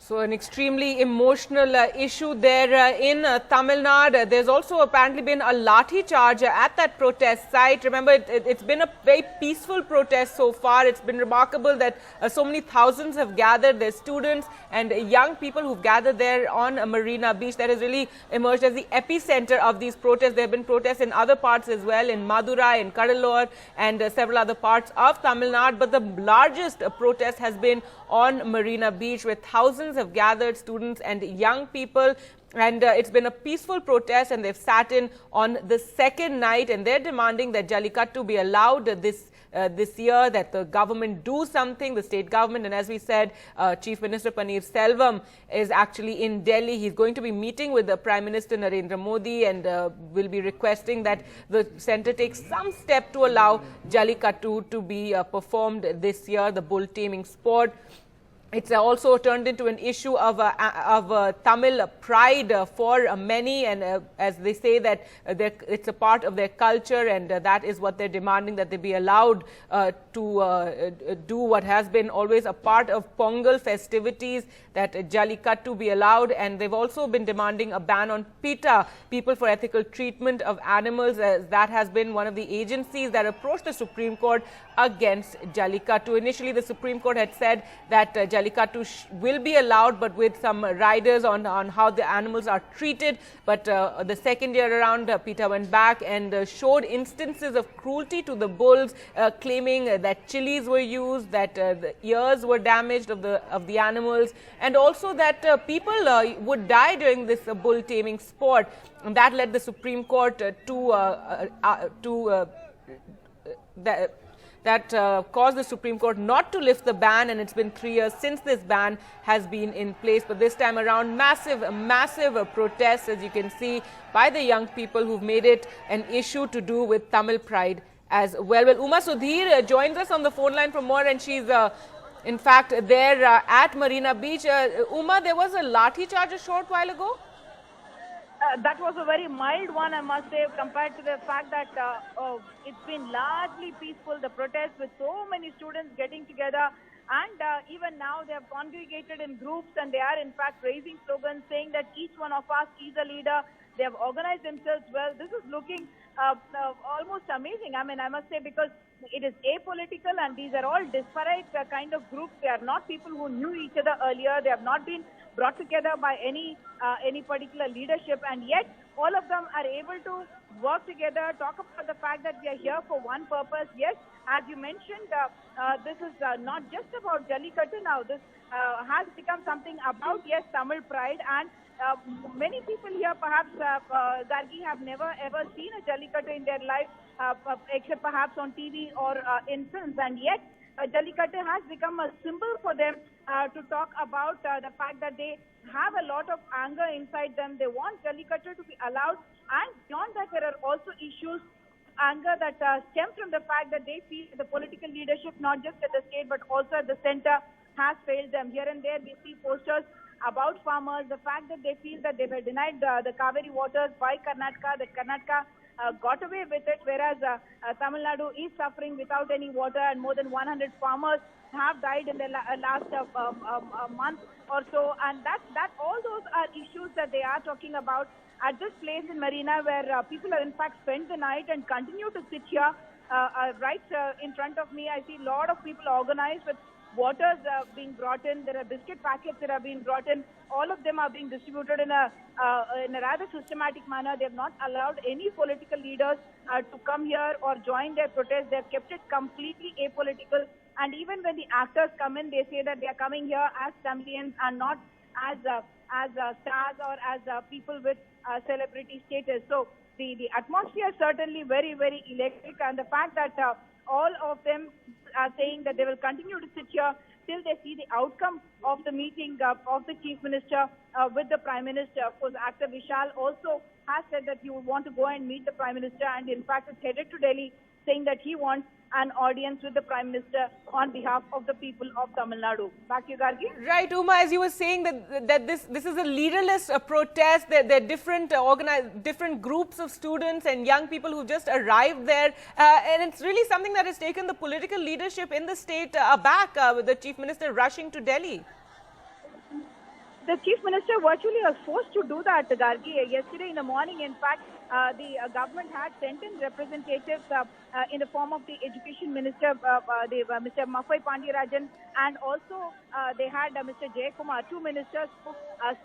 So an extremely emotional issue there in Tamil Nadu. There's also apparently been a lathi charge at that protest site. Remember, it's been a very peaceful protest so far. It's been remarkable that so many thousands have gathered. There's students and young people who've gathered there on Marina Beach. That has really emerged as the epicenter of these protests. There have been protests in other parts as well, in Madurai, in Kadalur, and several other parts of Tamil Nadu. But the largest protest has been on Marina Beach, where thousands have gathered, students and young people. And it's been a peaceful protest, and they've sat in on the second night, and they're demanding that Jallikattu be allowed this year, that the government do something, the state government. And as we said, Chief Minister Paneerselvam is actually in Delhi. He's going to be meeting with the Prime Minister Narendra Modi, and will be requesting that the centre takes some step to allow Jallikattu to be performed this year, the bull taming sport. It's also turned into an issue of Tamil pride for many, and as they say that it's a part of their culture, and that is what they're demanding, that they be allowed to do what has been always a part of Pongal festivities, that Jallikattu be allowed. And they've also been demanding a ban on PETA, People for Ethical Treatment of Animals, as that has been one of the agencies that approached the Supreme Court against Jallikattu. Initially, the Supreme Court had said that Jallikattu will be allowed, but with some riders on how the animals are treated. But the second year around, PETA went back and showed instances of cruelty to the bulls, claiming that chilies were used, that the ears were damaged of the animals, and also that people would die during this bull taming sport. And that led the Supreme Court caused the Supreme Court not to lift the ban, and it's been 3 years since this ban has been in place. But this time around, massive protests, as you can see, by the young people who've made it an issue to do with Tamil pride as well. Well, Uma Sudhir joins us on the phone line for more, and she's in fact there at Marina Beach. Uma, there was a lathi charge a short while ago. That was a very mild one, I must say, compared to the fact that it's been largely peaceful, the protest, with so many students getting together. And even now they have congregated in groups, and they are in fact raising slogans saying that each one of us is a leader. They have organized themselves well. This is looking almost amazing. I mean, I must say, because it is apolitical, and these are all disparate kind of groups. They are not people who knew each other earlier. They have not been brought together by any particular leadership, and yet all of them are able to work together, talk about the fact that we are here for one purpose. Yes, as you mentioned, this is not just about Jallikattu now. This has become something about, yes, Tamil pride. And many people here, perhaps, Gargi, have never ever seen a Jallikattu in their life, except perhaps on TV or in films. And yet, Jallikattu has become a symbol for them to talk about the fact that they have a lot of anger inside them. They want Jallikattu to be allowed. And beyond that, there are also issues, anger that stem from the fact that they feel the political leadership, not just at the state but also at the center, has failed them. Here and there we see posters about farmers, the fact that they feel that they were denied the Kaveri waters by Karnataka, that Karnataka got away with it, whereas Tamil Nadu is suffering without any water, and more than 100 farmers have died in the last month or so. And that all those are issues that they are talking about at this place in Marina, where people are in fact spent the night and continue to sit here. Right in front of me, I see a lot of people organized with waters being brought in. There are biscuit packets that are being brought in. All of them are being distributed in a rather systematic manner. They have not allowed any political leaders to come here or join their protest. They have kept it completely apolitical. And even when the actors come in, they say that they are coming here as Tamilians and not as stars or as people with celebrity status. So the atmosphere is certainly very, very electric, and the fact that all of them are saying that they will continue to sit here till they see the outcome of the meeting of the Chief Minister with the Prime Minister. Of course, actor Vishal also has said that he would want to go and meet the Prime Minister, and in fact is headed to Delhi, saying that he wants an audience with the Prime Minister on behalf of the people of Tamil Nadu. Back to you, Gargi. Right, Uma, as you were saying that this is a leaderless protest. There are different groups of students and young people who just arrived there, and it's really something that has taken the political leadership in the state aback, with the Chief Minister rushing to Delhi. The chief minister virtually was forced to do that, Gargi. Yesterday in the morning, in fact, the government had sent in representatives in the form of the education minister, Mr. Maffai Pandiyarajan, and also they had Mr. Jayakumar. Two ministers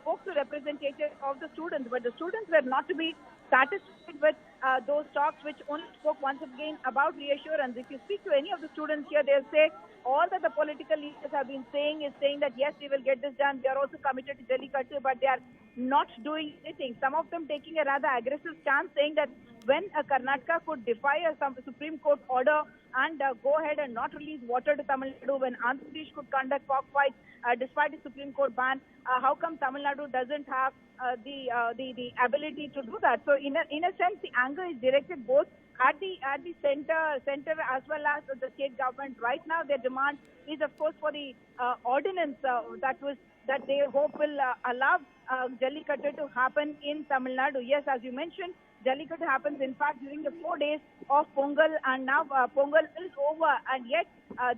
spoke to representatives of the students, but the students were not to be satisfied with those talks, which only spoke once again about reassurance. If you speak to any of the students here, they'll say all that the political leaders have been saying is saying that yes, we will get this done. They are also committed to Jallikattu, but they are not doing anything. Some of them taking a rather aggressive stance, saying that when Karnataka could defy some Supreme Court order and go ahead and not release water to Tamil Nadu, when Andhra Pradesh could conduct cockfights despite the Supreme Court ban, how come Tamil Nadu doesn't have the ability to do that? So in a sense, the anger is directed both at the center as well as the state government. Right now, their demand is, of course, for the ordinance that they hope will allow Jallikattu to happen in Tamil Nadu. Yes, as you mentioned, Jallikattu happens, in fact, during the 4 days of Pongal, and now Pongal is over, and yet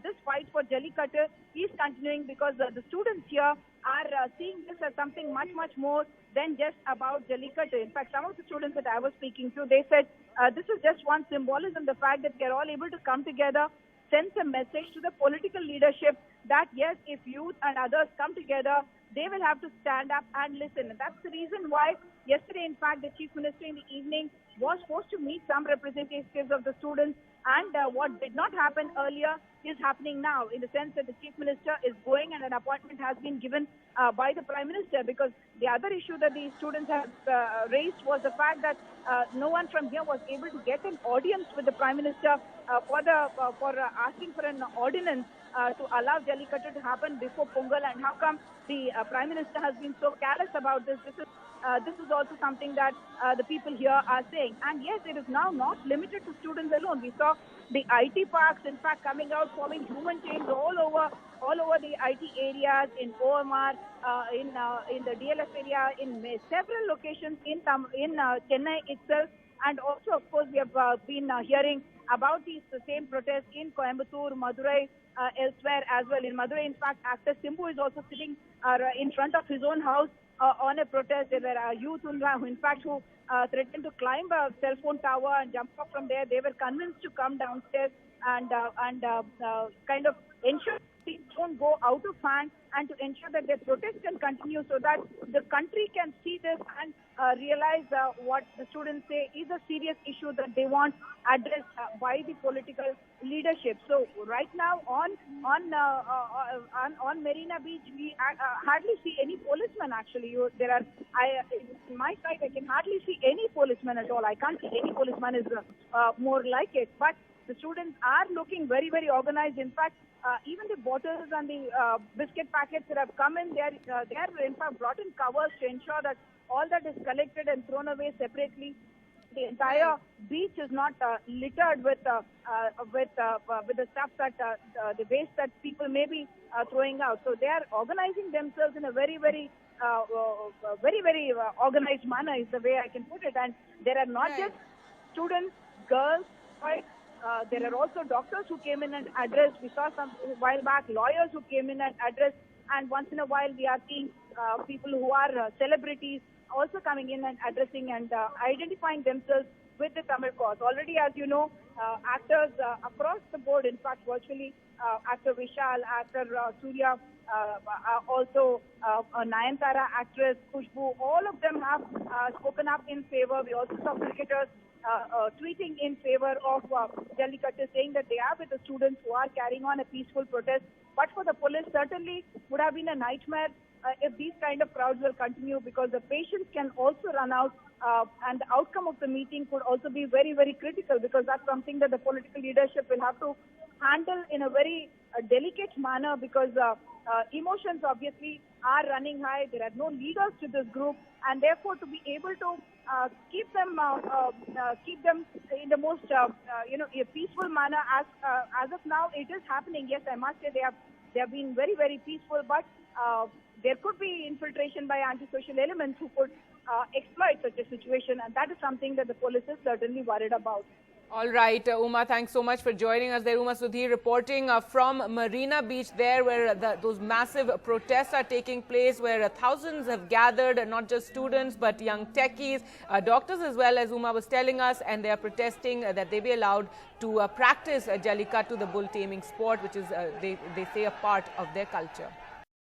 this fight for Jallikattu is continuing because the students here are seeing this as something much, much more than just about Jallikattu. In fact, some of the students that I was speaking to, they said this is just one symbolism, the fact that they're all able to come together, sends a message to the political leadership that yes, if youth and others come together, they will have to stand up and listen. And that's the reason why yesterday, in fact, the chief minister in the evening was forced to meet some representatives of the students, and what did not happen earlier is happening now, in the sense that the chief minister is going and an appointment has been given by the prime minister, because the other issue that the students have raised was the fact that no one from here was able to get an audience with the prime minister for asking for an ordinance to allow Jallikattu to happen before Pongal, and how come the prime minister has been so careless about this. This is also something that the people here are saying. And yes, it is now not limited to students alone. We saw the IT parks, in fact, coming out, forming human chains all over the IT areas, in OMR, in the DLF area, in several locations in Chennai itself. And also, of course, we have been hearing about these same protests in Coimbatore, Madurai, elsewhere as well. In Madurai, in fact, actor Simbu is also sitting in front of his own house on a protest. There were youth who threatened to climb a cell phone tower and jump up from there. They were convinced to come downstairs and kind of ensure things don't go out of hand, and to ensure that their protest can continue, so that the country can see this and realize what the students say is a serious issue that they want addressed by the political leadership. So right now on Marina Beach, we hardly see any policemen. Actually, in my side, I can hardly see any policemen at all. I can't see any policeman is more like it. But the students are looking very, very organized. In fact, even the bottles and the biscuit packets that have come in, they are in fact brought in covers to ensure that all that is collected and thrown away separately. The entire beach is not littered with the stuff that the waste that people may be throwing out. So they are organizing themselves in a very, very organized manner, is the way I can put it. And there are not just students, girls, boys. There are also doctors who came in and addressed. We saw some while back lawyers who came in and addressed. And once in a while, we are seeing people who are celebrities also coming in and addressing and identifying themselves with the Tamil cause. Already, as you know, actors across the board, in fact, virtually, actor Vishal, actor Surya, also Nayantara actress, Khushbu, all of them have spoken up in favor. We also saw cricketers tweeting in favor of Jallikattu, saying that they are with the students who are carrying on a peaceful protest. But for the police, certainly would have been a nightmare if these kind of crowds will continue, because the patience can also run out, and the outcome of the meeting could also be very, very critical, because that's something that the political leadership will have to handle in a very delicate manner, because emotions obviously are running high. There are no leaders to this group, and therefore to be able to keep them in the most a peaceful manner, as of now it is happening. Yes, I must say they have been very, very peaceful, but there could be infiltration by antisocial elements who could exploit such a situation, and that is something that the police is certainly worried about. All right, Uma, thanks so much for joining us there. Uma Sudhir reporting from Marina Beach there, where those massive protests are taking place, where thousands have gathered, not just students, but young techies, doctors as well, as Uma was telling us, and they are protesting that they be allowed to practice Jallikattu, the bull taming sport, which is, they say, a part of their culture.